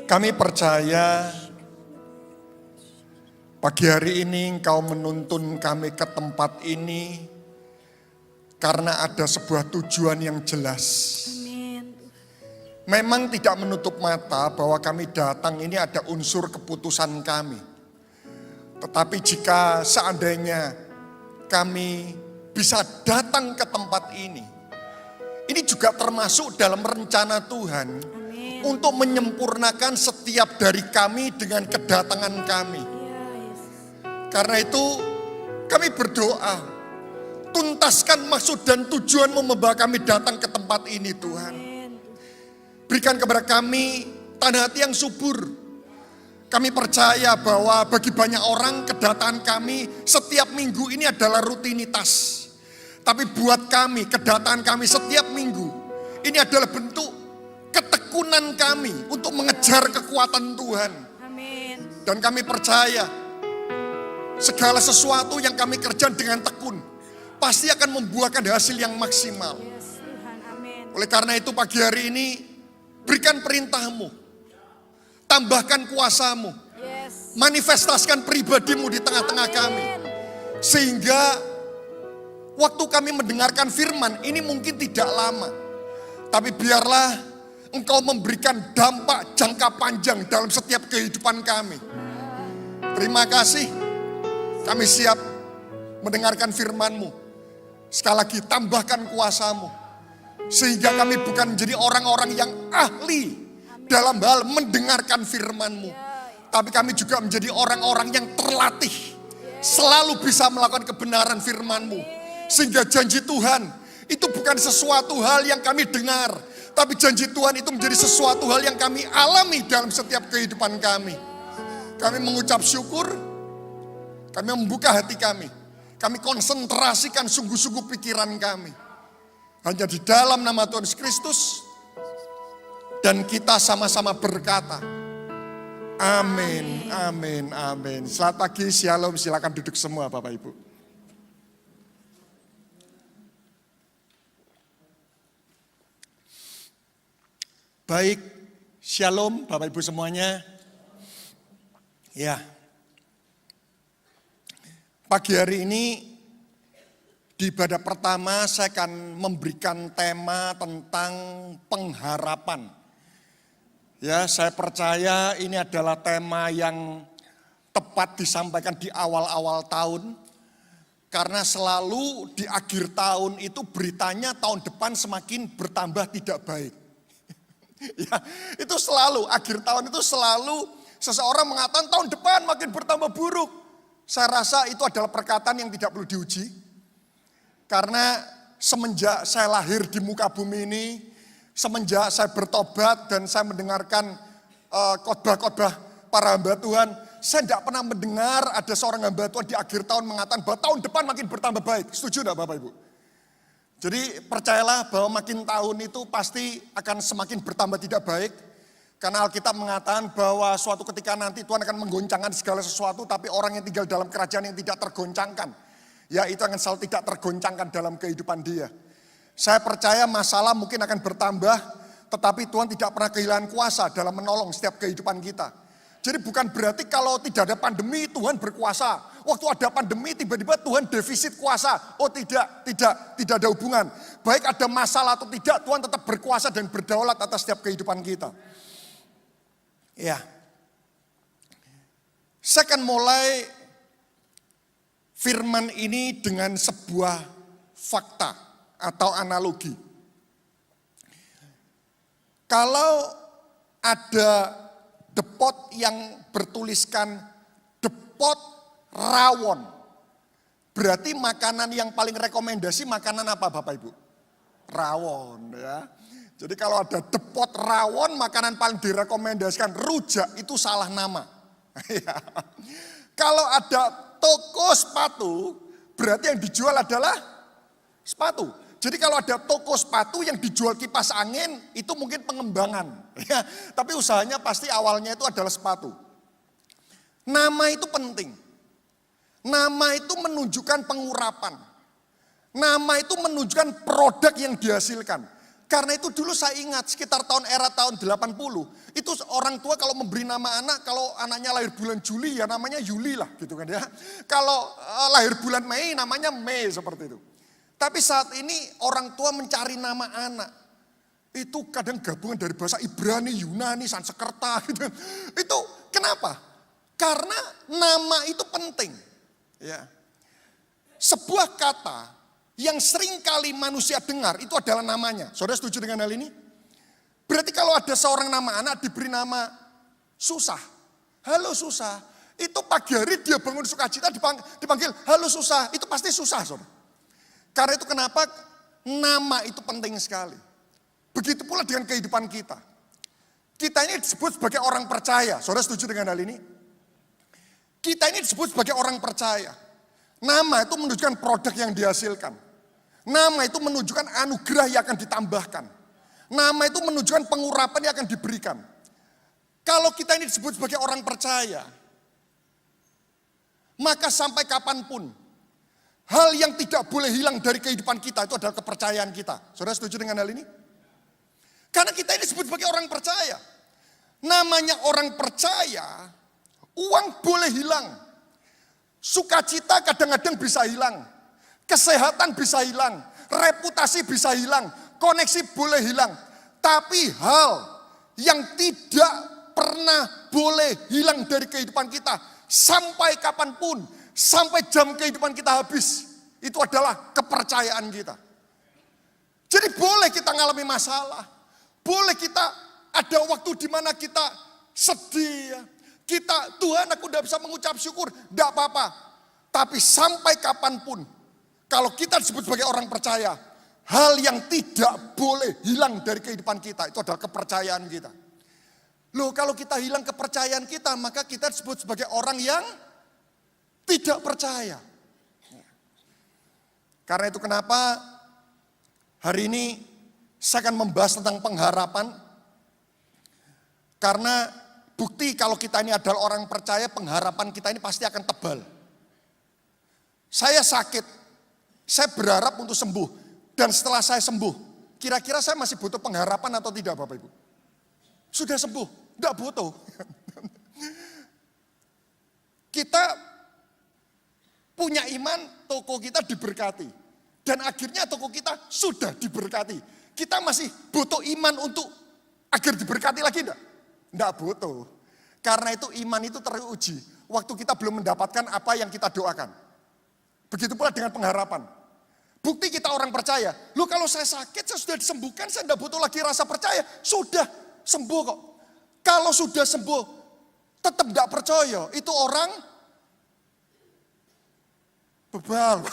Kami percaya pagi hari ini Engkau menuntun kami ke tempat ini karena ada sebuah tujuan yang jelas. Amin. Memang tidak menutup mata bahwa kami datang ini ada unsur keputusan kami. Tetapi jika seandainya kami bisa datang ke tempat ini juga termasuk dalam rencana Tuhan. Amin. Untuk menyempurnakan setiap dari kami dengan kedatangan kami. Ya, Yesus. Karena itu kami berdoa, tuntaskan maksud dan tujuanmu membawa kami datang ke tempat ini Tuhan. Amin. Berikan kepada kami tanda hati yang subur. Kami percaya bahwa bagi banyak orang kedatangan kami setiap minggu ini adalah rutinitas. Tapi buat kami, kedatangan kami setiap minggu ini adalah bentuk ketekunan kami untuk mengejar kekuatan Tuhan. Amin. Dan kami percaya segala sesuatu yang kami kerjakan dengan tekun pasti akan membuahkan hasil yang maksimal. Yes, Tuhan. Amin. Oleh karena itu pagi hari ini berikan perintahmu, tambahkan kuasamu, Yes. manifestasikan pribadimu di tengah-tengah kami. Sehingga waktu kami mendengarkan firman ini mungkin tidak lama. Tapi biarlah Engkau memberikan dampak jangka panjang dalam setiap kehidupan kami. Terima kasih. Kami siap mendengarkan firman-Mu. Sekali lagi tambahkan kuasa-Mu. Sehingga kami bukan menjadi orang-orang yang ahli dalam hal mendengarkan firman-Mu. Tapi kami juga menjadi orang-orang yang terlatih. Selalu bisa melakukan kebenaran firman-Mu. Sehingga janji Tuhan itu bukan sesuatu hal yang kami dengar. Tapi janji Tuhan itu menjadi sesuatu hal yang kami alami dalam setiap kehidupan kami. Kami mengucap syukur. Kami membuka hati kami. Kami konsentrasikan sungguh-sungguh pikiran kami. Hanya di dalam nama Tuhan Yesus Kristus. Dan kita sama-sama berkata, amin, amin, amin. Selamat pagi, shalom, silakan duduk semua Bapak Ibu. Baik, shalom Bapak Ibu semuanya. Ya, pagi hari ini di ibadah pertama saya akan memberikan tema tentang pengharapan. Ya, saya percaya ini adalah tema yang tepat disampaikan di awal-awal tahun. Karena selalu di akhir tahun itu beritanya tahun depan semakin bertambah tidak baik. Ya, itu selalu, akhir tahun itu selalu seseorang mengatakan tahun depan makin bertambah buruk. Saya rasa itu adalah perkataan yang tidak perlu diuji. Karena semenjak saya lahir di muka bumi ini, semenjak saya bertobat dan saya mendengarkan khotbah-khotbah para hamba Tuhan, saya tidak pernah mendengar ada seorang hamba Tuhan di akhir tahun mengatakan bahwa tahun depan makin bertambah baik. Setuju tidak Bapak Ibu? Jadi percayalah bahwa makin tahun itu pasti akan semakin bertambah tidak baik. Karena Alkitab mengatakan bahwa suatu ketika nanti Tuhan akan menggoncangkan segala sesuatu. Tapi orang yang tinggal dalam kerajaan yang tidak tergoncangkan, ya itu akan selalu tidak tergoncangkan dalam kehidupan dia. Saya percaya masalah mungkin akan bertambah. Tetapi Tuhan tidak pernah kehilangan kuasa dalam menolong setiap kehidupan kita. Jadi bukan berarti kalau tidak ada pandemi Tuhan berkuasa. Waktu ada pandemi tiba-tiba Tuhan defisit kuasa. Oh tidak ada hubungan. Baik ada masalah atau tidak Tuhan tetap berkuasa dan berdaulat atas setiap kehidupan kita. Ya. Saya akan mulai firman ini dengan sebuah fakta atau analogi. Kalau ada depot yang bertuliskan depot rawon. Berarti makanan yang paling rekomendasi makanan apa Bapak Ibu? Rawon ya. Jadi kalau ada depot rawon makanan paling direkomendasikan rujak itu salah nama. Kalau ada toko sepatu berarti yang dijual adalah sepatu. Jadi kalau ada toko sepatu yang dijual kipas angin, itu mungkin pengembangan. Ya, tapi usahanya pasti awalnya itu adalah sepatu. Nama itu penting. Nama itu menunjukkan pengurapan. Nama itu menunjukkan produk yang dihasilkan. Karena itu dulu saya ingat sekitar tahun 80, itu orang tua kalau memberi nama anak, kalau anaknya lahir bulan Juli ya namanya Yuli lah gitu kan ya. Kalau lahir bulan Mei namanya Mei seperti itu. Tapi saat ini orang tua mencari nama anak. Itu kadang gabungan dari bahasa Ibrani, Yunani, Sanskerta gitu. Itu kenapa? Karena nama itu penting. Ya. Sebuah kata yang sering kali manusia dengar itu adalah namanya. Saudara setuju dengan hal ini? Berarti kalau ada seorang nama anak diberi nama Susah. Halo Susah. Itu pagi hari dia bangun sukacita dipanggil halo Susah. Itu pasti susah saudara. Karena itu kenapa nama itu penting sekali. Begitu pula dengan kehidupan kita. Kita ini disebut sebagai orang percaya. Saudara setuju dengan hal ini? Kita ini disebut sebagai orang percaya. Nama itu menunjukkan produk yang dihasilkan. Nama itu menunjukkan anugerah yang akan ditambahkan. Nama itu menunjukkan pengurapan yang akan diberikan. Kalau kita ini disebut sebagai orang percaya, maka sampai kapanpun, hal yang tidak boleh hilang dari kehidupan kita itu adalah kepercayaan kita. Saudara setuju dengan hal ini? Karena kita ini disebut sebagai orang percaya. Namanya orang percaya, uang boleh hilang. Sukacita kadang-kadang bisa hilang. Kesehatan bisa hilang, reputasi bisa hilang, koneksi boleh hilang. Tapi hal yang tidak pernah boleh hilang dari kehidupan kita sampai kapanpun, sampai jam kehidupan kita habis, itu adalah kepercayaan kita. Jadi boleh kita mengalami masalah, boleh kita ada waktu di mana kita sedih, kita Tuhan aku udah bisa mengucap syukur, tidak apa-apa. Tapi sampai kapanpun, kalau kita disebut sebagai orang percaya, hal yang tidak boleh hilang dari kehidupan kita, itu adalah kepercayaan kita. Loh kalau kita hilang kepercayaan kita, maka kita disebut sebagai orang yang tidak percaya. Karena itu kenapa hari ini saya akan membahas tentang pengharapan. Karena bukti kalau kita ini adalah orang percaya, pengharapan kita ini pasti akan tebal. Saya sakit. Saya berharap untuk sembuh. Dan setelah saya sembuh, kira-kira saya masih butuh pengharapan atau tidak Bapak Ibu? Sudah sembuh, tidak butuh. Kita punya iman, toko kita diberkati. Dan akhirnya toko kita sudah diberkati. Kita masih butuh iman untuk agar diberkati lagi enggak? Enggak butuh. Karena itu iman itu teruji. Waktu kita belum mendapatkan apa yang kita doakan. Begitu pula dengan pengharapan. Bukti kita orang percaya. Loh kalau saya sakit, saya sudah disembuhkan, saya tidak butuh lagi rasa percaya. Sudah sembuh kok. Kalau sudah sembuh, tetap tidak percaya. Itu orang bebal.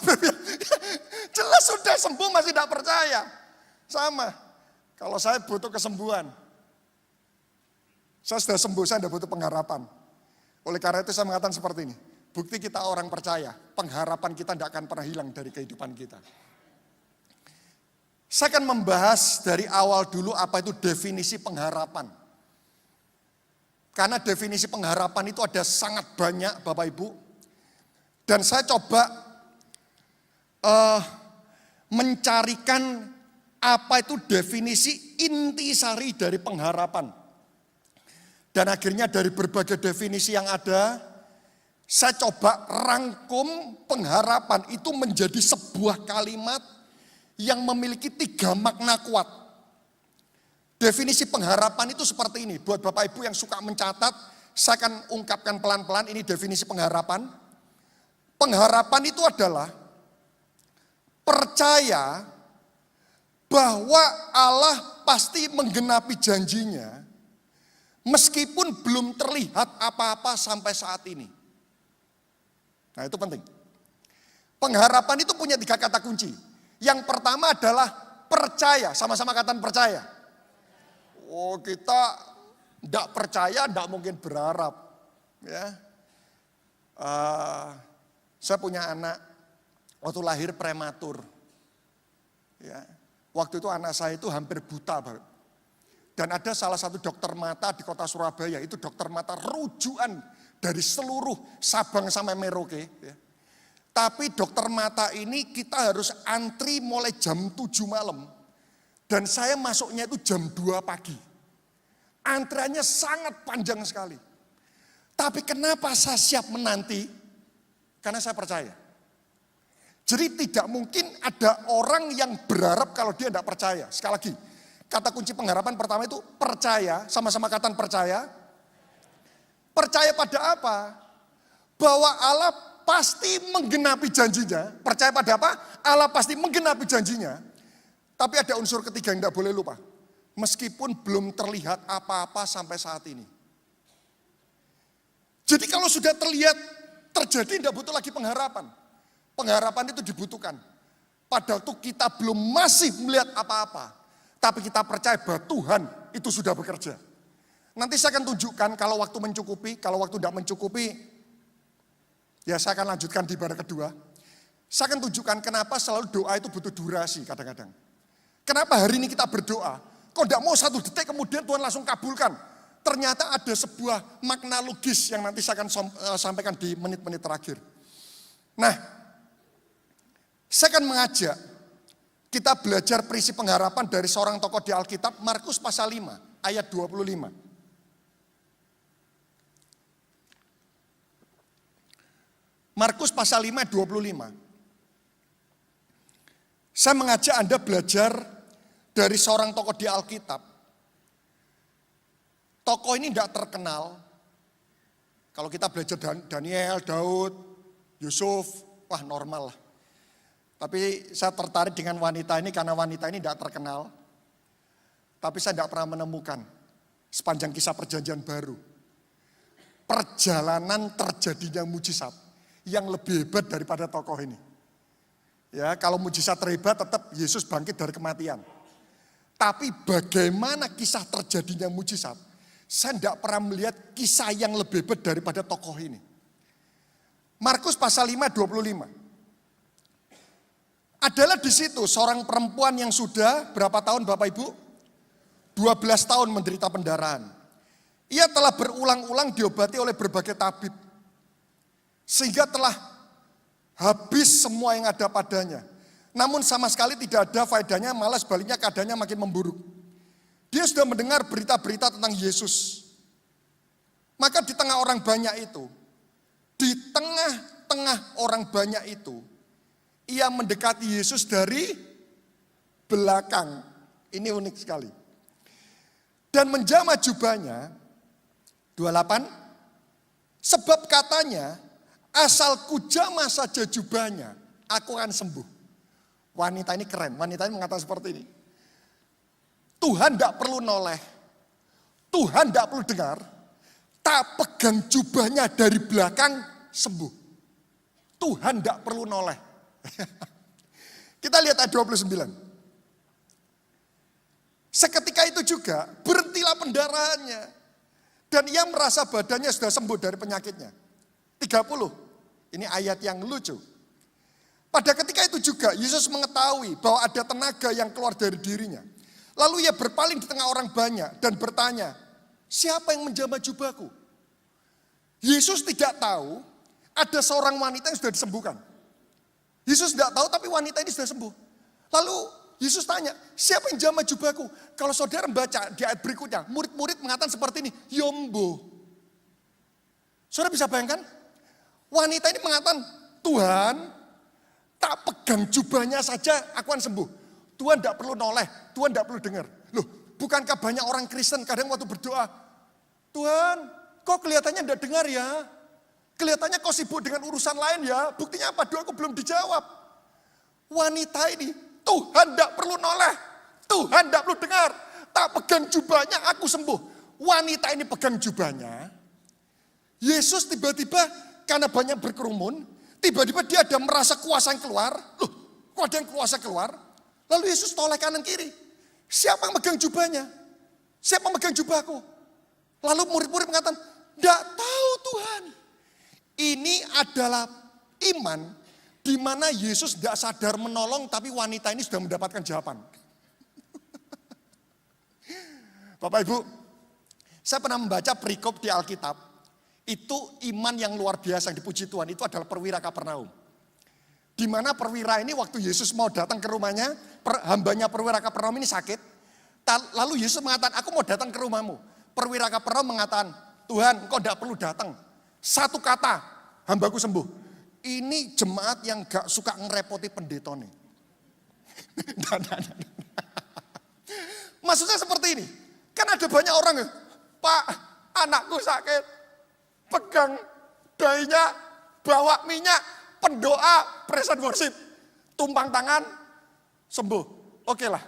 Jelas sudah sembuh masih tidak percaya. Sama. Kalau saya butuh kesembuhan. Saya sudah sembuh, saya tidak butuh pengharapan. Oleh karena itu saya mengatakan seperti ini. Bukti kita orang percaya, pengharapan kita tidak akan pernah hilang dari kehidupan kita. Saya akan membahas dari awal dulu apa itu definisi pengharapan. Karena definisi pengharapan itu ada sangat banyak Bapak Ibu. Dan saya coba mencarikan apa itu definisi intisari dari pengharapan. Dan akhirnya dari berbagai definisi yang ada, saya coba rangkum pengharapan itu menjadi sebuah kalimat yang memiliki 3 makna kuat. Definisi pengharapan itu seperti ini. Buat Bapak Ibu yang suka mencatat, saya akan ungkapkan pelan-pelan ini definisi pengharapan. Pengharapan itu adalah percaya bahwa Allah pasti menggenapi janjinya meskipun belum terlihat apa-apa sampai saat ini. Nah itu penting. Pengharapan itu punya 3 kata kunci. Yang pertama adalah percaya, sama-sama kata percaya. Oh kita tidak percaya, tidak mungkin berharap. Ya, saya punya anak waktu lahir prematur. Ya, waktu itu anak saya itu hampir buta, Pak. Dan ada salah satu dokter mata di kota Surabaya, itu dokter mata rujukan dari seluruh Sabang sampai Merauke. Ya. Tapi dokter mata ini kita harus antri mulai jam 7 malam. Dan saya masuknya itu jam 2 pagi. Antriannya sangat panjang sekali. Tapi kenapa saya siap menanti? Karena saya percaya. Jadi tidak mungkin ada orang yang berharap kalau dia tidak percaya. Sekali lagi, kata kunci pengharapan pertama itu percaya, sama-sama kata percaya. Percaya pada apa? Bahwa Allah pasti menggenapi janjinya. Percaya pada apa? Allah pasti menggenapi janjinya. Tapi ada unsur ketiga yang tidak boleh lupa. Meskipun belum terlihat apa-apa sampai saat ini. Jadi kalau sudah terlihat terjadi tidak butuh lagi pengharapan. Pengharapan itu dibutuhkan. Pada waktu kita belum masih melihat apa-apa. Tapi kita percaya bahwa Tuhan itu sudah bekerja. Nanti saya akan tunjukkan kalau waktu mencukupi, kalau waktu tidak mencukupi, ya saya akan lanjutkan di ibadah kedua. Saya akan tunjukkan kenapa selalu doa itu butuh durasi kadang-kadang. Kenapa hari ini kita berdoa, kok tidak mau 1 detik kemudian Tuhan langsung kabulkan. Ternyata ada sebuah makna logis yang nanti saya akan sampaikan di menit-menit terakhir. Nah, saya akan mengajak kita belajar prinsip pengharapan dari seorang tokoh di Alkitab, Markus pasal 5, ayat 25. Markus pasal 5, ayat 25. Saya mengajak Anda belajar dari seorang tokoh di Alkitab. Tokoh ini tidak terkenal. Kalau kita belajar Daniel, Daud, Yusuf, wah normal lah. Tapi saya tertarik dengan wanita ini karena wanita ini tidak terkenal. Tapi saya tidak pernah menemukan sepanjang kisah perjanjian baru perjalanan terjadinya mujizat yang lebih hebat daripada tokoh ini. Ya, kalau mujizat terhebat tetap Yesus bangkit dari kematian. Tapi bagaimana kisah terjadinya mujizat? Saya tidak pernah melihat kisah yang lebih hebat daripada tokoh ini. Markus pasal 5, 25. Adalah di situ seorang perempuan yang sudah berapa tahun Bapak Ibu? 12 tahun menderita pendarahan. Ia telah berulang-ulang diobati oleh berbagai tabib. Sehingga telah habis semua yang ada padanya. Namun sama sekali tidak ada faedahnya, malah sebaliknya keadaannya makin memburuk. Dia sudah mendengar berita-berita tentang Yesus. Maka di tengah orang banyak itu, di tengah-tengah orang banyak itu, ia mendekati Yesus dari belakang. Ini unik sekali. Dan menjamah jubahnya, 28, sebab katanya, asal kujamah saja jubahnya, aku akan sembuh. Wanita ini keren, wanita ini mengatakan seperti ini. Tuhan tidak perlu noleh, Tuhan tidak perlu dengar, tak pegang jubahnya dari belakang sembuh. Tuhan tidak perlu noleh. Kita lihat ayat 29. Seketika itu juga berhentilah pendarahannya. Dan ia merasa badannya sudah sembuh dari penyakitnya. 30, ini ayat yang lucu. Pada ketika itu juga Yesus mengetahui bahwa ada tenaga yang keluar dari dirinya. Lalu ia berpaling di tengah orang banyak dan bertanya, siapa yang menjamah jubahku? Yesus tidak tahu ada seorang wanita yang sudah disembuhkan. Yesus tidak tahu tapi wanita ini sudah sembuh. Lalu Yesus tanya, siapa yang jamah jubahku? Kalau saudara membaca di ayat berikutnya, murid-murid mengatakan seperti ini, Yombo. Saudara bisa bayangkan? Wanita ini mengatakan, Tuhan, tak pegang jubahnya saja aku akan sembuh. Tuhan tidak perlu noleh, Tuhan tidak perlu dengar. Loh, bukankah banyak orang Kristen kadang waktu berdoa, Tuhan, kok kelihatannya tidak dengar ya? Kelihatannya kau sibuk dengan urusan lain ya? Buktinya apa? Doaku belum dijawab. Wanita ini, Tuhan tidak perlu noleh, Tuhan tidak perlu dengar. Tak pegang jubahnya aku sembuh. Wanita ini pegang jubahnya. Yesus tiba-tiba karena banyak berkerumun, tiba-tiba dia ada merasa kuasa yang keluar. Loh, kok ada yang kuasa keluar? Lalu Yesus toleh kanan kiri. Siapa yang megang jubahnya? Siapa yang megang jubahku? Lalu murid-murid mengatakan, tidak tahu Tuhan. Ini adalah iman di mana Yesus tidak sadar menolong, tapi wanita ini sudah mendapatkan jawaban. Bapak Ibu, saya pernah membaca perikop di Alkitab. Itu iman yang luar biasa yang dipuji Tuhan, itu adalah perwira Kapernaum. Di mana perwira ini waktu Yesus mau datang ke rumahnya, hambanya perwira Kapernaum ini sakit. Lalu Yesus mengatakan, aku mau datang ke rumahmu. Perwira Kapernaum mengatakan, Tuhan engkau tidak perlu datang. Satu kata, hambaku sembuh. Ini jemaat yang gak suka ngerepoti pendeta nih. Maksudnya seperti ini. Kan ada banyak orang, Pak, anakku sakit. Pegang dahinya, bawa minyak, pendoa, praise and worship. Tumpang tangan, sembuh. Oke lah.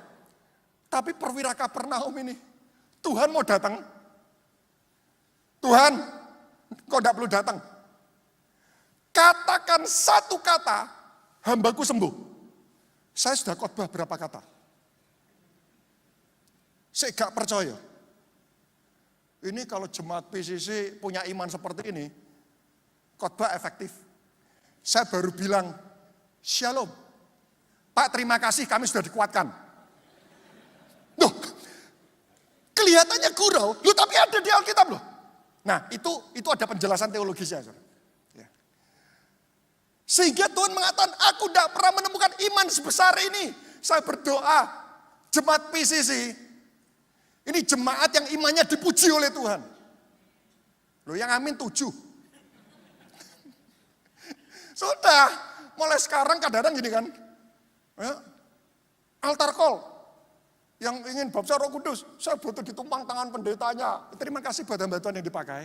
Tapi perwira Kapernaum ini, Tuhan mau datang. Tuhan, kau tidak perlu datang. Katakan satu kata, hambaku sembuh. Saya sudah khotbah berapa kata? Saya gak percaya. Ini kalau jemaat PCC punya iman seperti ini, khotbah efektif. Saya baru bilang, Shalom. Pak, terima kasih kami sudah dikuatkan. Loh, kelihatannya gurau, loh tapi ada di Alkitab loh. Nah, itu ada penjelasan teologisnya. Ya. Sehingga Tuhan mengatakan, aku tidak pernah menemukan iman sebesar ini. Saya berdoa, jemaat PCC, ini jemaat yang imannya dipuji oleh Tuhan. Loh yang amin 7. Sudah, mulai sekarang kadang-kadang gini kan. Ya, altar call. Yang ingin baptis Roh Kudus, saya butuh ditumpang tangan pendetanya. Terima kasih buat bantuan yang dipakai.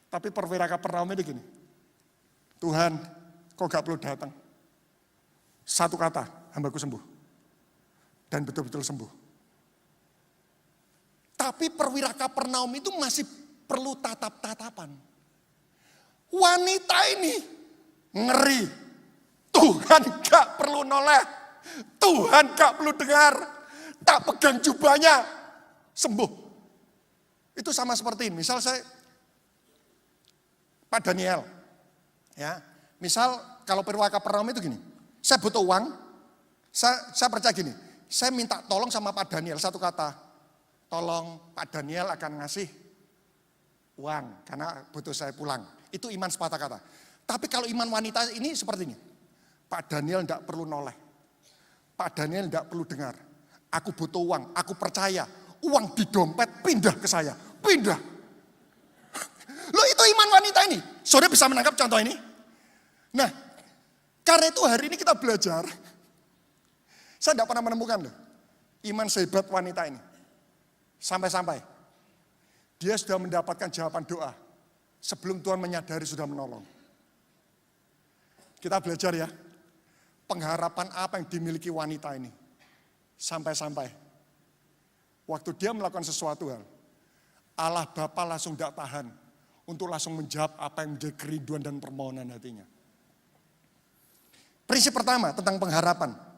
Tapi perwira Kapernaum ini gini. Tuhan, kau gak perlu datang. Satu kata, hambaku sembuh. Dan betul-betul sembuh. Tapi perwira Kapernaum itu masih perlu tatap-tatapan. Wanita ini ngeri. Tuhan gak perlu noleh. Tuhan gak perlu dengar. Tak pegang jubahnya. Sembuh. Itu sama seperti ini. Misal saya, Pak Daniel. Ya, misal kalau perwira Kapernaum itu gini. Saya butuh uang. Saya percaya gini. Saya minta tolong sama Pak Daniel, satu kata. Tolong Pak Daniel akan ngasih uang, karena butuh saya pulang. Itu iman sepatah kata. Tapi kalau iman wanita ini seperti ini. Pak Daniel tidak perlu noleh. Pak Daniel tidak perlu dengar. Aku butuh uang, aku percaya. Uang di dompet pindah ke saya. Pindah. Loh itu iman wanita ini. Saudara bisa menangkap contoh ini? Nah, karena itu hari ini kita belajar. Saya tidak pernah menemukan loh, iman sehebat wanita ini. Sampai-sampai dia sudah mendapatkan jawaban doa sebelum Tuhan menyadari sudah menolong. Kita belajar ya, pengharapan apa yang dimiliki wanita ini. Sampai-sampai waktu dia melakukan sesuatu hal, Allah Bapa langsung tidak tahan untuk langsung menjawab apa yang menjadi kerinduan dan permohonan hatinya. Prinsip pertama tentang pengharapan.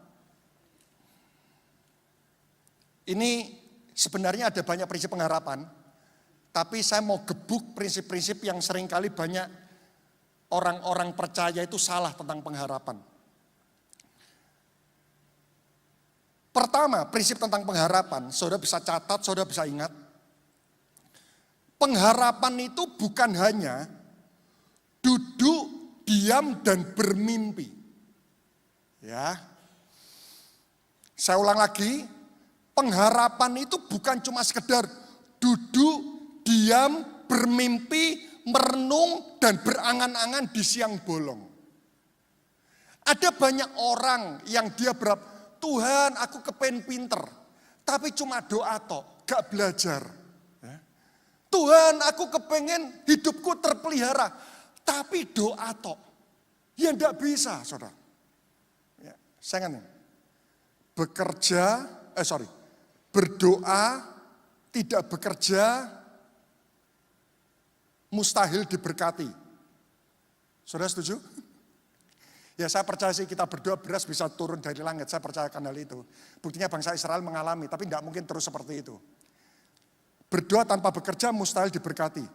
Ini sebenarnya ada banyak prinsip pengharapan, tapi saya mau gebuk prinsip-prinsip yang seringkali banyak orang-orang percaya itu salah tentang pengharapan. Pertama, prinsip tentang pengharapan, saudara bisa catat, saudara bisa ingat. Pengharapan itu bukan hanya duduk, diam, dan bermimpi. Ya, saya ulang lagi. Pengharapan itu bukan cuma sekedar duduk, diam, bermimpi, merenung, dan berangan-angan di siang bolong. Ada banyak orang yang dia berharap, Tuhan aku kepengen pinter, tapi cuma doa tok, gak belajar. Tuhan aku kepengen hidupku terpelihara, tapi doa tok. Ya enggak bisa saudara. Ya, saya ingat berdoa, tidak bekerja, mustahil diberkati. Saudara setuju? Ya saya percaya sih kita berdoa beras bisa turun dari langit, saya percayakan hal itu. Buktinya bangsa Israel mengalami, tapi tidak mungkin terus seperti itu. Berdoa tanpa bekerja mustahil diberkati.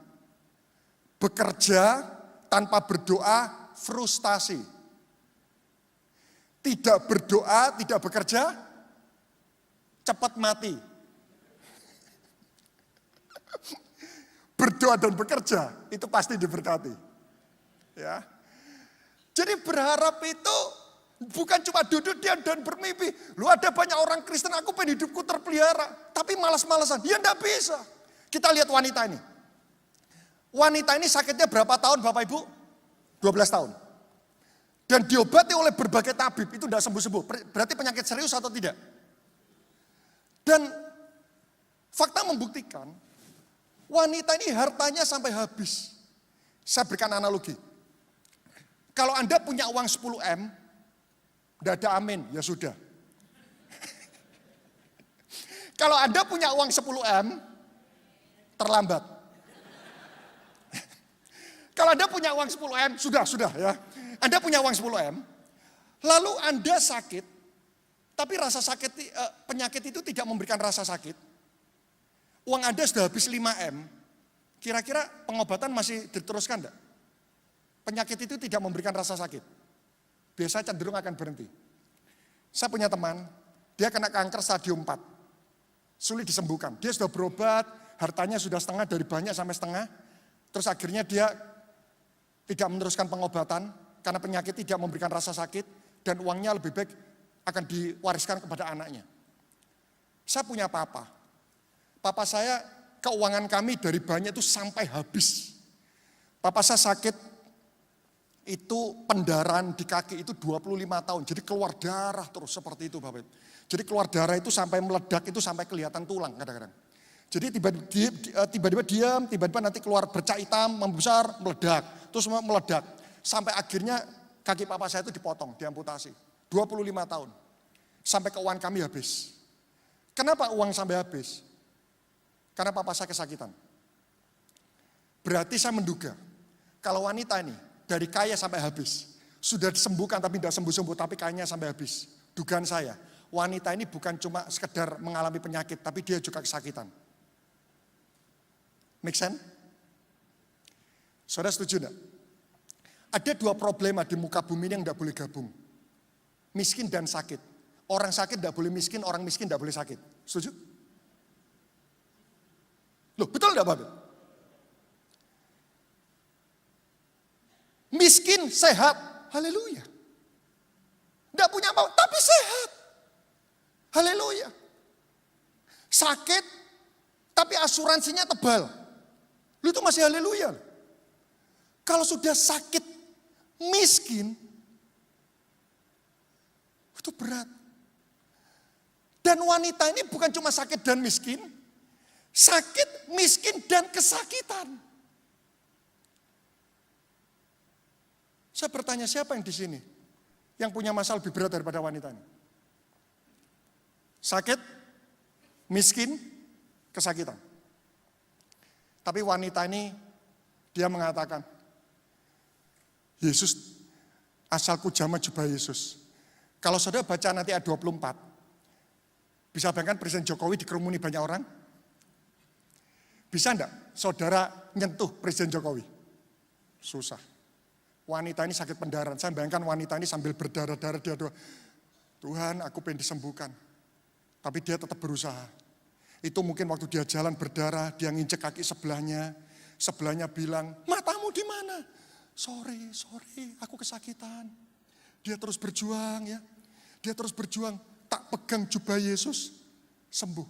Bekerja tanpa berdoa frustasi. Tidak berdoa, tidak bekerja, cepat mati. Berdoa dan bekerja itu pasti diberkati. Ya. Jadi berharap itu bukan cuma duduk diam dan bermimpi. Lu ada banyak orang Kristen, aku pengen hidupku terpelihara. Tapi malas-malasan, ya enggak bisa. Kita lihat wanita ini. Wanita ini sakitnya berapa tahun Bapak Ibu? 12 tahun. Dan diobati oleh berbagai tabib, itu enggak sembuh-sembuh. Berarti penyakit serius atau tidak? Dan fakta membuktikan, wanita ini hartanya sampai habis. Saya berikan analogi. Kalau Anda punya uang 10 M, tidak ada amin, ya sudah. Kalau Anda punya uang 10 M, terlambat. Kalau Anda punya uang 10 M, sudah ya. Anda punya uang 10 M, lalu Anda sakit, tapi rasa sakit, penyakit itu tidak memberikan rasa sakit. Uang Anda sudah habis 5 M, kira-kira pengobatan masih diteruskan enggak? Penyakit itu tidak memberikan rasa sakit. Biasa cenderung akan berhenti. Saya punya teman, dia kena kanker stadium 4. Sulit disembuhkan. Dia sudah berobat, hartanya sudah setengah, dari banyak sampai setengah. Terus akhirnya dia tidak meneruskan pengobatan, karena penyakit tidak memberikan rasa sakit, dan uangnya lebih baik akan diwariskan kepada anaknya. Saya punya papa. Papa saya, keuangan kami dari banyak itu sampai habis. Papa saya sakit, itu pendarahan di kaki itu 25 tahun. Jadi keluar darah terus seperti itu Bapak. Jadi keluar darah itu sampai meledak, itu sampai kelihatan tulang kadang-kadang. Jadi tiba-tiba diam, tiba-tiba nanti keluar bercak hitam, membesar, meledak. Terus meledak. Sampai akhirnya kaki papa saya itu dipotong, diamputasi. 25 tahun. Sampai keuangan kami habis. Kenapa uang sampai habis? Karena papa saya kesakitan. Berarti saya menduga, kalau wanita ini, dari kaya sampai habis. Sudah disembuhkan tapi tidak sembuh-sembuh, tapi kayanya sampai habis. Dugaan saya, wanita ini bukan cuma sekedar mengalami penyakit, tapi dia juga kesakitan. Make sense? Saudara setuju enggak? Ada 2 problema di muka bumi ini yang tidak boleh gabung. Miskin dan sakit. Orang sakit tidak boleh miskin, orang miskin tidak boleh sakit. Setuju? Loh, betul enggak Bapak? Miskin, sehat, haleluya. Tidak punya apa, tapi sehat. Haleluya. Sakit, tapi asuransinya tebal. Lu itu masih haleluya. Kalau sudah sakit, miskin, itu berat. Dan wanita ini bukan cuma sakit dan miskin, sakit, miskin, dan kesakitan. Saya bertanya, siapa yang di sini yang punya masalah lebih berat daripada wanita ini? Sakit, miskin, kesakitan. Tapi wanita ini, dia mengatakan, Yesus, asalku jamah jubah Yesus. Kalau saudara baca nanti ayat 24, bisa bayangkan Presiden Jokowi dikerumuni banyak orang? Bisa enggak saudara nyentuh Presiden Jokowi? Susah. Wanita ini sakit pendarahan. Saya bayangkan wanita ini sambil berdarah-darah, dia doa, Tuhan aku pengen disembuhkan. Tapi dia tetap berusaha. Itu mungkin waktu dia jalan berdarah, dia nginjek kaki sebelahnya bilang, matamu di mana? Sorry, aku kesakitan. Dia terus berjuang ya. Dia terus berjuang, tak pegang jubah Yesus, sembuh.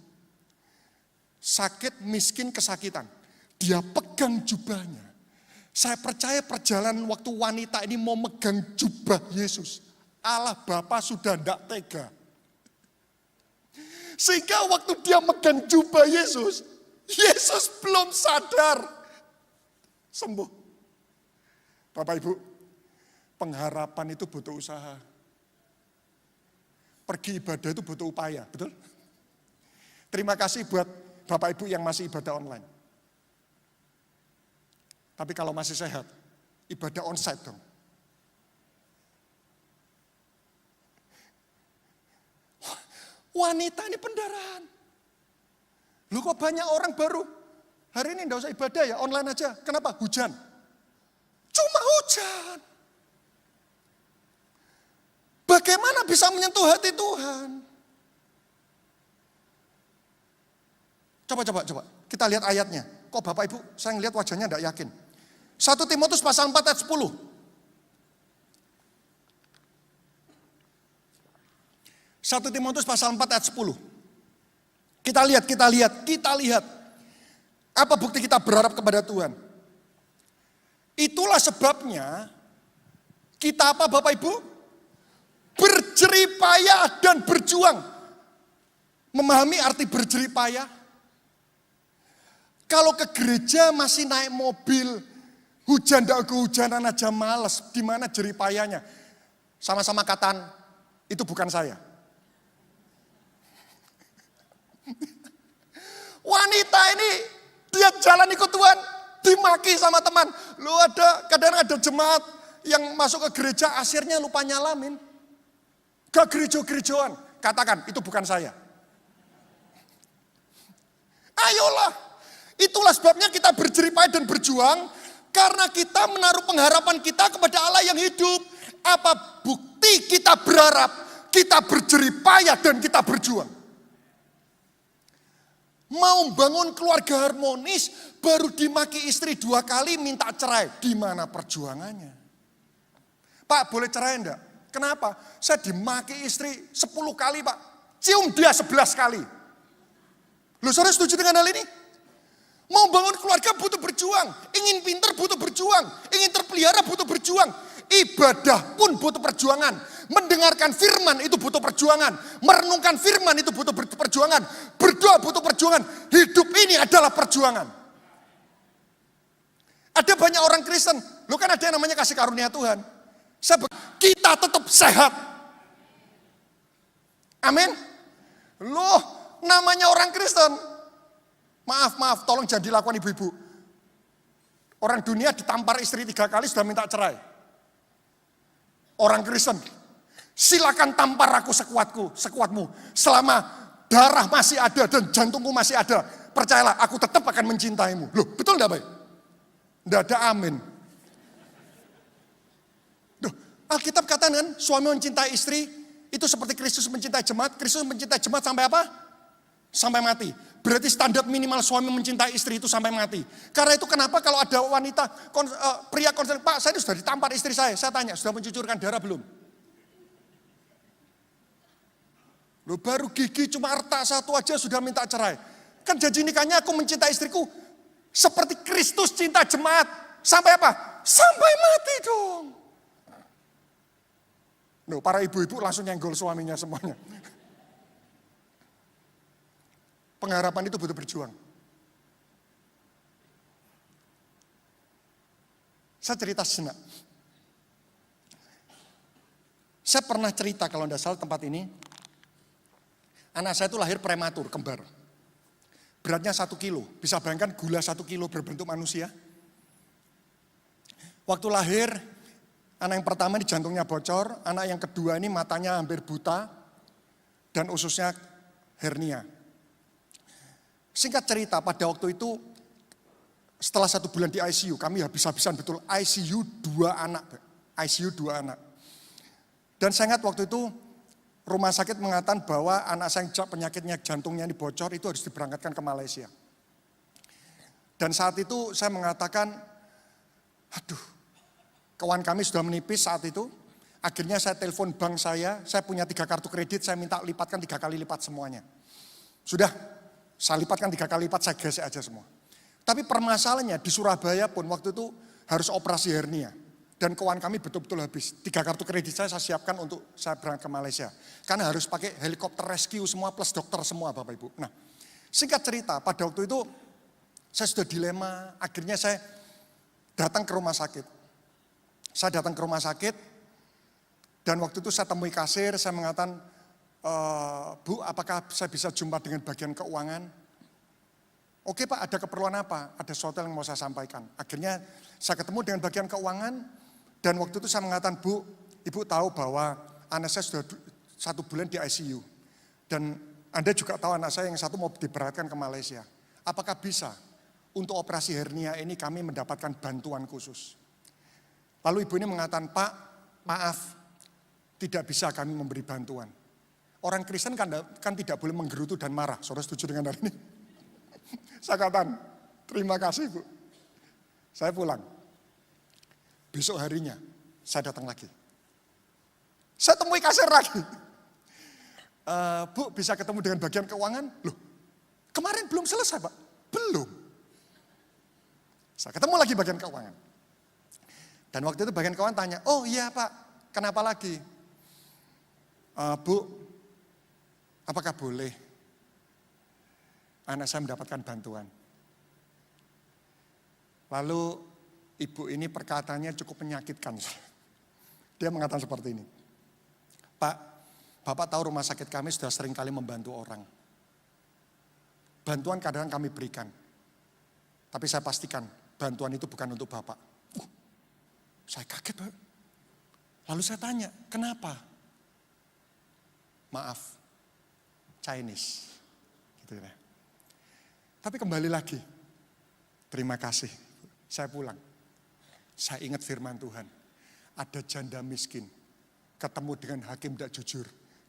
Sakit, miskin, kesakitan. Dia pegang jubahnya. Saya percaya perjalanan waktu wanita ini mau megang jubah Yesus. Allah Bapa sudah tidak tega. Sehingga waktu dia megang jubah Yesus, Yesus belum sadar. Sembuh. Bapak Ibu, pengharapan itu butuh usaha. Pergi ibadah itu butuh upaya, betul? Terima kasih buat Bapak Ibu yang masih ibadah online. Tapi kalau masih sehat, ibadah onsite dong. Wanita ini pendarahan. Lu kok banyak orang baru, hari ini enggak usah ibadah ya, online aja. Kenapa? Hujan. Cuma hujan. Bagaimana bisa menyentuh hati Tuhan? Coba. Kita lihat ayatnya. Kok Bapak Ibu, saya ngelihat wajahnya enggak yakin. 1 Timotius pasal 4 ayat 10. 1 Timotius pasal 4 ayat 10. Kita lihat. Apa bukti kita berharap kepada Tuhan? Itulah sebabnya kita apa Bapak Ibu? Berjeripayah dan berjuang. Memahami arti berjeripayah? Kalau ke gereja masih naik mobil, hujan dan kehujanan aja males, di mana jeripayahnya? Sama-sama katakan, itu bukan saya. Wanita ini, dia jalan ikut Tuhan, dimaki sama teman. Lu kadang ada jemaat yang masuk ke gereja, akhirnya lupa nyalamin. Gak gereja-gerejaan, katakan, itu bukan saya. Ayolah, itulah sebabnya kita berjeripayah dan berjuang, karena kita menaruh pengharapan kita kepada Allah yang hidup. Apa bukti kita berharap? Kita berjeripayah dan kita berjuang. Mau bangun keluarga harmonis, baru dimaki istri 2 kali minta cerai. Di mana perjuangannya? Pak, boleh cerai enggak? Kenapa? Saya dimaki istri 10 kali Pak. Cium dia 11 kali. Loh, saudara setuju dengan hal ini? Mau bangun keluarga butuh berjuang. Ingin pintar butuh berjuang. Ingin terpelihara butuh berjuang. Ibadah pun butuh perjuangan. Mendengarkan firman itu butuh perjuangan. Merenungkan firman itu butuh perjuangan. Berdoa butuh perjuangan. Hidup ini adalah perjuangan. Ada banyak orang Kristen. Loh, kan ada yang namanya kasih karunia Tuhan. Kita tetap sehat. Amin. Loh, namanya orang Kristen. Maaf, tolong jangan dilakukan ibu-ibu. Orang dunia ditampar istri 3 kali sudah minta cerai. Orang Kristen, silakan tampar aku sekuatmu. Selama darah masih ada dan jantungku masih ada, percayalah aku tetap akan mencintaimu. Loh, betul enggak Baik? Enggak ada amin. Loh, Alkitab katakan suami mencintai istri, itu seperti Kristus mencintai jemaat. Kristus mencintai jemaat sampai apa? Sampai mati. Berarti standar minimal suami mencintai istri itu sampai mati. Karena itu kenapa kalau ada wanita, pria konseling, Pak saya sudah ditampar istri saya tanya, sudah mencucurkan darah belum? Loh, baru gigi cuma retak 1 aja sudah minta cerai. Kan janji nikahnya aku mencintai istriku seperti Kristus cinta jemaat. Sampai apa? Sampai mati dong. Loh, para ibu-ibu langsung nyenggol suaminya semuanya. Pengharapan itu butuh berjuang. Saya cerita sejenak. Saya pernah cerita kalau tidak salah tempat ini. Anak saya itu lahir prematur, kembar. Beratnya 1 kilo. Bisa bayangkan gula 1 kilo berbentuk manusia. Waktu lahir, anak yang pertama ini jantungnya bocor. Anak yang kedua ini matanya hampir buta. Dan ususnya hernia. Singkat cerita, pada waktu itu setelah 1 bulan di ICU, kami habis-habisan betul ICU 2 anak. ICU 2 anak. Dan saya ingat waktu itu rumah sakit mengatakan bahwa anak saya yang penyakitnya jantungnya ini bocor itu harus diberangkatkan ke Malaysia. Dan saat itu saya mengatakan, aduh, kawan kami sudah menipis saat itu. Akhirnya saya telepon bank saya punya 3 kartu kredit, saya minta lipatkan 3 kali lipat semuanya. Sudah. Saya lipatkan 3 kali lipat, saya gesek aja semua. Tapi permasalahannya di Surabaya pun waktu itu harus operasi hernia. Dan keuangan kami betul-betul habis. 3 kartu kredit saya siapkan untuk saya berangkat ke Malaysia. Karena harus pakai helikopter rescue semua plus dokter semua Bapak Ibu. Nah, singkat cerita pada waktu itu saya sudah dilema. Akhirnya saya datang ke rumah sakit. Saya datang ke rumah sakit. Dan waktu itu saya temui kasir, saya mengatakan, Bu, apakah saya bisa jumpa dengan bagian keuangan? Oke Pak, ada keperluan apa? Ada sesuatu yang mau saya sampaikan. Akhirnya saya ketemu dengan bagian keuangan, dan waktu itu saya mengatakan, Bu, Ibu tahu bahwa anak saya sudah 1 bulan di ICU. Dan Anda juga tahu anak saya yang satu mau diberangkatkan ke Malaysia. Apakah bisa untuk operasi hernia ini kami mendapatkan bantuan khusus? Lalu ibu ini mengatakan, Pak, maaf, tidak bisa kami memberi bantuan. Orang Kristen kan tidak boleh menggerutu dan marah. Saudara setuju dengan hal ini? Saya katakan, terima kasih Bu. Saya pulang. Besok harinya, saya datang lagi. Saya temui kasir lagi. Bu bisa ketemu dengan bagian keuangan? Loh, kemarin belum selesai Pak. Belum. Saya ketemu lagi bagian keuangan. Dan waktu itu bagian keuangan tanya, oh iya Pak, kenapa lagi? Bu, apakah boleh anak saya mendapatkan bantuan? Lalu ibu ini perkataannya cukup menyakitkan. Dia mengatakan seperti ini. Pak, Bapak tahu rumah sakit kami sudah sering kali membantu orang. Bantuan kadang kami berikan. Tapi saya pastikan bantuan itu bukan untuk Bapak. Saya kaget Pak. Lalu saya tanya, kenapa? Maaf, Chinese. Gitu ya. Tapi kembali lagi, terima kasih. Saya pulang. Saya ingat firman Tuhan. Ada janda miskin, ketemu dengan hakim tidak jujur,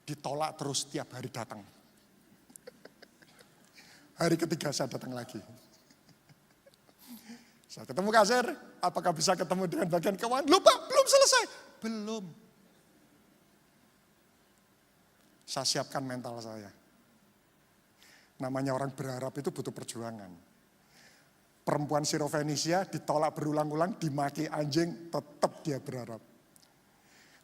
ditolak terus tiap hari datang. Hari ketiga saya datang lagi. Saya ketemu kasir, apakah bisa ketemu dengan bagian keuangan? Lupa, belum selesai. Belum. Saya siapkan mental saya. Namanya orang berharap itu butuh perjuangan. Perempuan Sirofenisia ditolak berulang-ulang, dimaki anjing, tetap dia berharap.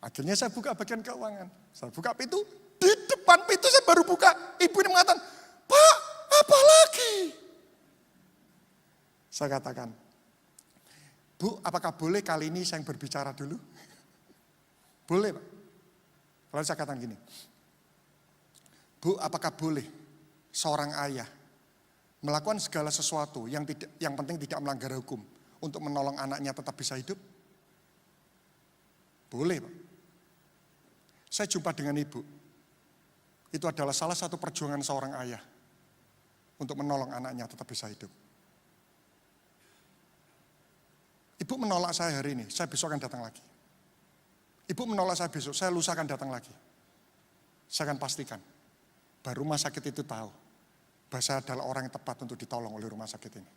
Akhirnya saya buka bagian keuangan. Saya buka pintu, di depan pintu saya baru buka. Ibu ini mengatakan, Pak, apa lagi? Saya katakan, Bu, apakah boleh kali ini saya berbicara dulu? Boleh, Pak. Lalu saya katakan gini, Bu, apakah boleh seorang ayah melakukan segala sesuatu yang penting tidak melanggar hukum untuk menolong anaknya tetap bisa hidup? Boleh, Pak. Saya jumpa dengan ibu. Itu adalah salah satu perjuangan seorang ayah untuk menolong anaknya tetap bisa hidup. Ibu menolak saya hari ini, saya besok akan datang lagi. Ibu menolak saya besok, saya lusa akan datang lagi. Saya akan pastikan, baru rumah sakit itu tahu bahwa saya adalah orang yang tepat untuk ditolong oleh rumah sakit ini.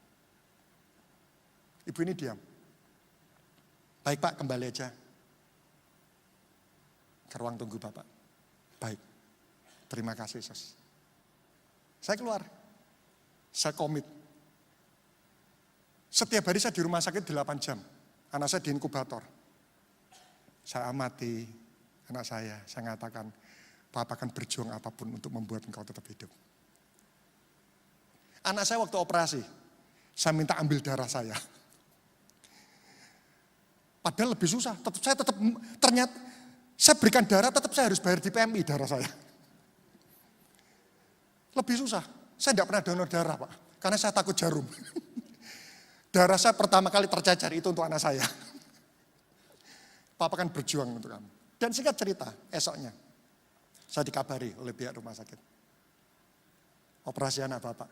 Ibu ini diam. Baik Pak, kembali aja ke ruang tunggu Bapak. Baik, terima kasih Sos. Saya keluar, saya komit. Setiap hari saya di rumah sakit 8 jam. Anak saya di inkubator. Saya amati anak saya katakan, Papa akan berjuang apapun untuk membuat engkau tetap hidup. Anak saya waktu operasi, saya minta ambil darah saya. Padahal lebih susah, ternyata saya berikan darah, tetap saya harus bayar di PMI darah saya. Lebih susah, saya tidak pernah donor darah Pak, karena saya takut jarum. Darah saya pertama kali tercacar itu untuk anak saya. Papa akan berjuang untuk kamu. Dan singkat cerita, esoknya saya dikabari oleh pihak rumah sakit. Operasi anak Bapak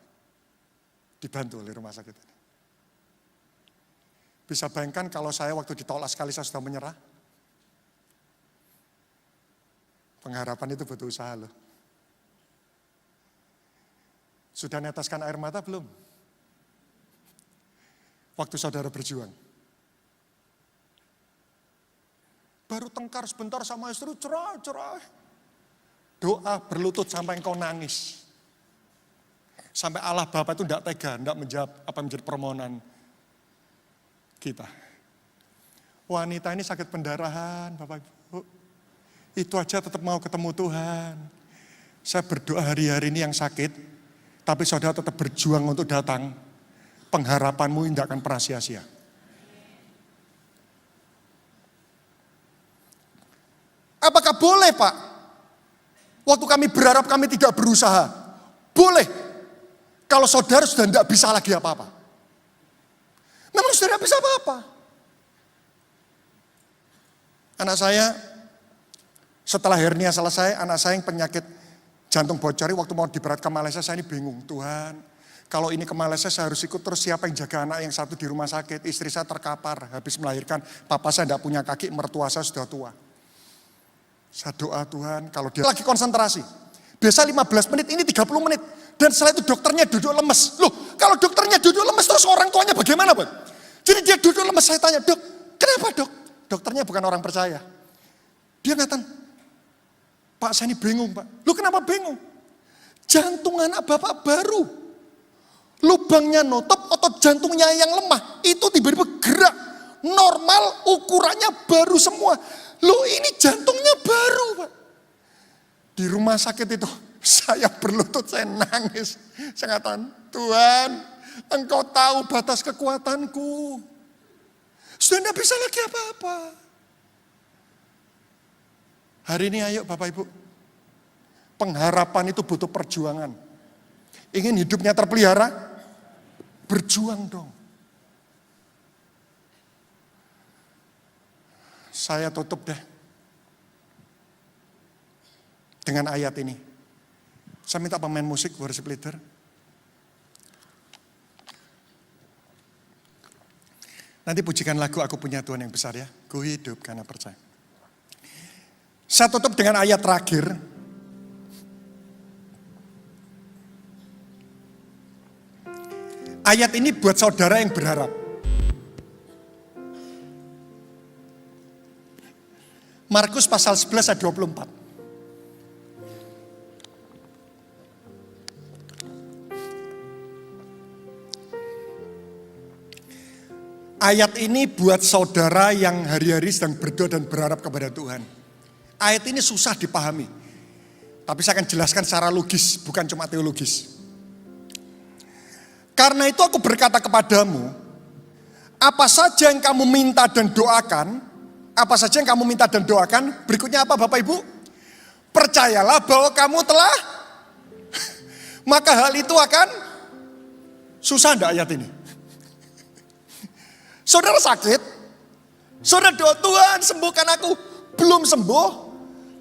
dibantu oleh rumah sakit ini. Bisa bayangkan kalau saya waktu ditolak sekali saya sudah menyerah. Pengharapan itu butuh usaha loh. Sudah neteskan air mata belum? Waktu saudara berjuang. Baru tengkar sebentar sama istri, cerah. Doa berlutut sampai engkau nangis. Sampai Allah Bapa itu tidak tega, tidak menjawab apa menjadi permohonan kita. Wanita ini sakit pendarahan, Bapak Ibu. Itu aja tetap mau ketemu Tuhan. Saya berdoa hari-hari ini yang sakit, tapi saudara tetap berjuang untuk datang. Pengharapanmu tidak akan pernah sia-sia. Apakah boleh Pak? Waktu kami berharap kami tidak berusaha. Boleh. Kalau saudara sudah tidak bisa lagi apa-apa. Memang saudara bisa apa-apa. Anak saya, setelah hernia selesai, anak saya yang penyakit jantung bocor, waktu mau diberatkan ke Malaysia, saya ini bingung. Tuhan, kalau ini ke Malaysia saya harus ikut, terus siapa yang jaga anak yang satu di rumah sakit? Istri saya terkapar, habis melahirkan, papa saya tidak punya kaki, mertua saya sudah tua. Saya doa Tuhan, kalau dia lagi konsentrasi. Biasa 15 menit, ini 30 menit. Dan setelah itu dokternya duduk lemes. Loh, kalau dokternya duduk lemes terus orang tuanya bagaimana, Bang? Jadi dia duduk lemes, saya tanya, Dok, kenapa Dok? Dokternya bukan orang percaya. Dia ngatakan, Pak, saya ini bingung, Pak. Lu kenapa bingung? Jantung anak Bapak baru. Lubangnya nutup, otot jantungnya yang lemah. Itu tiba-tiba gerak. Normal, ukurannya baru semua. Lu ini jantungnya baru, Pak. Di rumah sakit itu, saya berlutut, saya nangis. Saya katakan, Tuhan, Engkau tahu batas kekuatanku. Sudah tidak bisa lagi apa-apa. Hari ini ayo Bapak Ibu, pengharapan itu butuh perjuangan. Ingin hidupnya terpelihara? Berjuang dong. Saya tutup deh dengan ayat ini. Saya minta pemain musik, worship leader. Nanti pujikan lagu Aku Punya Tuhan Yang Besar ya. Ku hidup karena percaya. Saya tutup dengan ayat terakhir. Ayat ini buat saudara yang berharap. Markus pasal 11 ayat 24. Ayat ini buat saudara yang hari-hari sedang berdoa dan berharap kepada Tuhan. Ayat ini susah dipahami. Tapi saya akan jelaskan secara logis, bukan cuma teologis. Karena itu aku berkata kepadamu, apa saja yang kamu minta dan doakan, berikutnya apa Bapak Ibu? Percayalah bahwa kamu telah, maka hal itu akan, susah enggak ayat ini? Saudara sakit, saudara doa Tuhan sembuhkan aku, belum sembuh,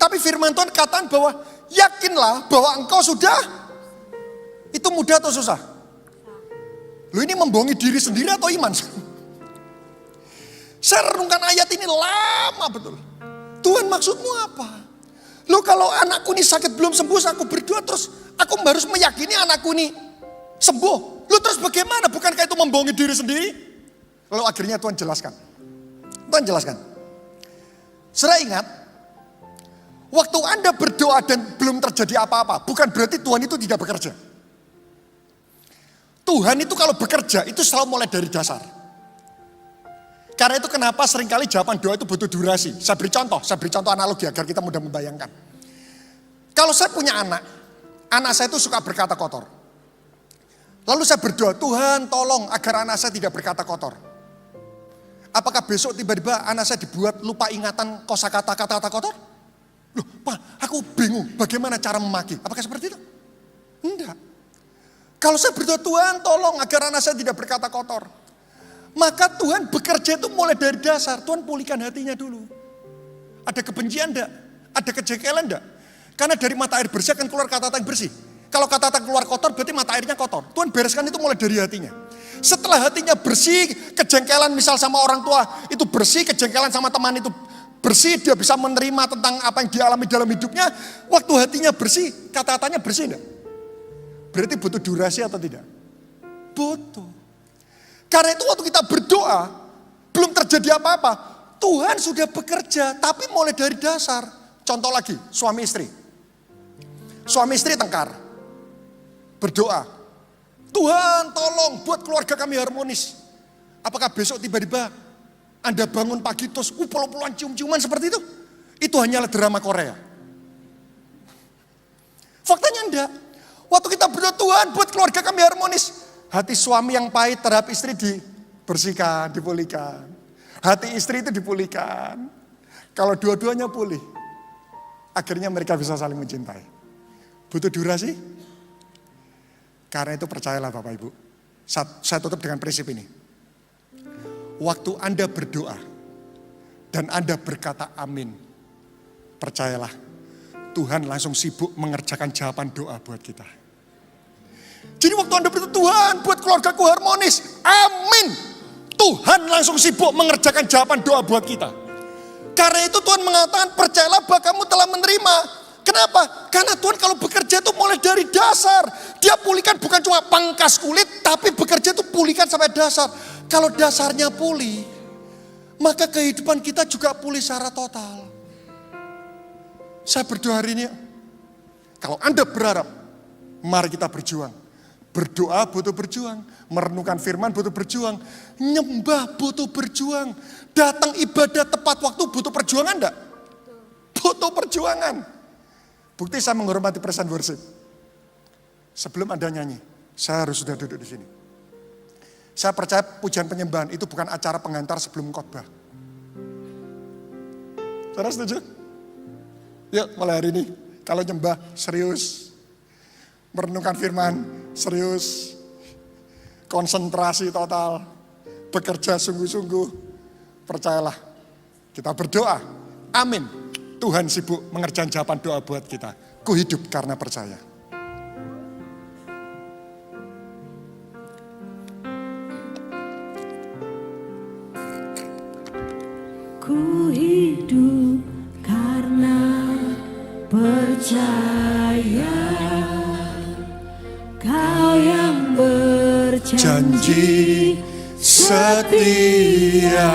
tapi firman Tuhan katakan bahwa yakinlah bahwa engkau sudah, itu mudah atau susah? Lu ini membohongi diri sendiri atau iman? Saya renungkan ayat ini lama betul. Tuhan maksudmu apa? Lu kalau anakku ini sakit belum sembuh, aku berdoa terus aku harus meyakini anakku ini sembuh. Lu terus bagaimana? Bukankah itu membohongi diri sendiri? Lalu akhirnya Tuhan jelaskan. Saudara ingat, waktu Anda berdoa dan belum terjadi apa-apa, bukan berarti Tuhan itu tidak bekerja. Tuhan itu kalau bekerja itu selalu mulai dari dasar. Karena itu kenapa seringkali jawaban doa itu butuh durasi. Saya beri contoh analogi agar kita mudah membayangkan. Kalau saya punya anak saya itu suka berkata kotor. Lalu saya berdoa, Tuhan tolong agar anak saya tidak berkata kotor. Apakah besok tiba-tiba anak saya dibuat lupa ingatan kosakata kata-kata kotor? Loh, Pak, aku bingung bagaimana cara memaki. Apakah seperti itu? Enggak. Kalau saya berdoa, Tuhan tolong agar anak saya tidak berkata kotor. Maka Tuhan bekerja itu mulai dari dasar. Tuhan pulihkan hatinya dulu. Ada kebencian enggak? Ada kejengkelan enggak? Karena dari mata air bersih akan keluar kata-kata yang bersih. Kalau kata-kata keluar kotor berarti mata airnya kotor. Tuhan bereskan itu mulai dari hatinya. Setelah hatinya bersih, kejengkelan misal sama orang tua itu bersih, kejengkelan sama teman itu bersih, dia bisa menerima tentang apa yang dialami dalam hidupnya. Waktu hatinya bersih, kata-katanya bersih enggak? Berarti butuh durasi atau tidak? Butuh. Karena itu waktu kita berdoa, belum terjadi apa-apa. Tuhan sudah bekerja, tapi mulai dari dasar. Contoh lagi, suami istri. Suami istri tengkar. Berdoa. Tuhan tolong buat keluarga kami harmonis. Apakah besok tiba-tiba Anda bangun pagi terus puluh-puluhan cium-ciuman seperti itu? Itu hanyalah drama Korea. Faktanya enggak. Waktu kita berdoa Tuhan buat keluarga kami harmonis. Hati suami yang pahit terhadap istri dibersihkan, dipulihkan. Hati istri itu dipulihkan. Kalau dua-duanya pulih, akhirnya mereka bisa saling mencintai. Butuh durasi? Karena itu percayalah Bapak Ibu. Saya tutup dengan prinsip ini. Waktu Anda berdoa dan Anda berkata amin, percayalah Tuhan langsung sibuk mengerjakan jawaban doa buat kita. Jadi waktu Anda berdoa, Tuhan buat keluargaku harmonis, amin. Tuhan langsung sibuk mengerjakan jawaban doa buat kita. Karena itu Tuhan mengatakan percayalah bahwa kamu telah menerima. Kenapa? Karena Tuhan kalau bekerja itu mulai dari dasar. Dia pulihkan bukan cuma pangkas kulit, tapi bekerja itu pulihkan sampai dasar. Kalau dasarnya pulih, maka kehidupan kita juga pulih secara total. Saya berdoa hari ini, kalau Anda berharap, mari kita berjuang. Berdoa butuh berjuang, merenungkan firman butuh berjuang, nyembah butuh berjuang, datang ibadah tepat waktu butuh perjuangan enggak? Butuh perjuangan. Bukti saya menghormati present worship. Sebelum Anda nyanyi, saya harus sudah duduk di sini. Saya percaya pujian penyembahan itu bukan acara pengantar sebelum khotbah. Saudara setuju? Yuk mulai hari ini, kalau nyembah serius, merenungkan firman serius, konsentrasi total, bekerja sungguh-sungguh, percayalah, kita berdoa, amin. Tuhan sibuk mengerjakan jawaban doa buat kita. Ku hidup karena percaya. Ku hidup karena percaya, Kau yang berjanji Janji setia.